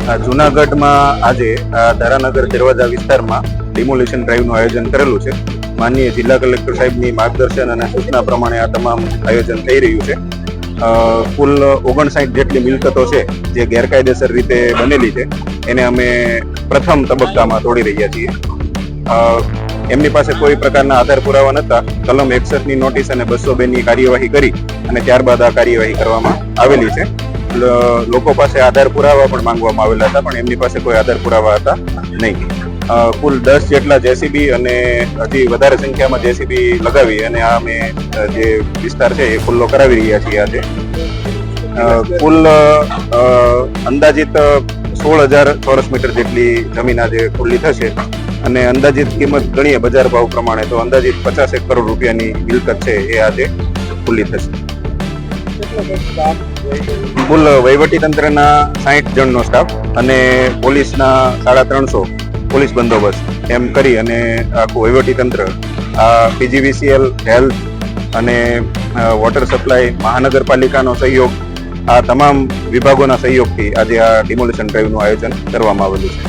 જુનાગઢમાં આજે ધારાનગર દરવાજા વિસ્તારમાં ડિમોલિશન ડ્રાઈવનું આયોજન કરેલું છે. માનનીય જિલ્લા કલેક્ટર સાહેબની માર્ગદર્શન અને સૂચના પ્રમાણે આ તમામ આયોજન થઈ રહ્યું છે. કુલ 59 જેટલી મિલકતો છે જે ગેરકાયદેસર રીતે બનેલી છે એને અમે પ્રથમ તબક્કામાં તોડી રહ્યા છીએ. એમની પાસે કોઈ પ્રકારના આધાર પુરાવા નહોતા. કલમ 61ની નોટિસ અને 202ની કાર્યવાહી કરી અને ત્યારબાદ આ કાર્યવાહી કરવામાં આવેલી છે. લોકો પાસે આધાર પુરાવા પણ માંગવામાં આવેલા હતા, પણ એમની પાસે કોઈ આધાર પુરાવા હતા નહીં. કુલ 10 જેટલા જેસીબી અને હજી વધારે સંખ્યામાં જેસીબી લગાવી અને આ અમે જે વિસ્તાર છે એ ખુલ્લો કરાવી રહ્યા છીએ આજે. કુલ અંદાજિત 16,000 ચોરસ મીટર જેટલી જમીન આજે ખુલ્લી થશે અને અંદાજિત કિંમત ગણીએ બજાર ભાવ પ્રમાણે તો અંદાજિત 50 કરોડ રૂપિયાની મિલકત છે એ આજે ખુલ્લી થશે. કુલ વહીવટી તંત્રના 60 જણનો સ્ટાફ અને પોલીસના 350 પોલીસ બંદોબસ્ત એમ કરી અને આખું વહીવટી તંત્ર આ પીજીવીસીએલ, હેલ્થ અને વોટર સપ્લાય, મહાનગરપાલિકાનો સહયોગ, આ તમામ વિભાગોના સહયોગથી આજે આ ડિમોલિશન ડ્રાઈવનું આયોજન કરવામાં આવેલું છે.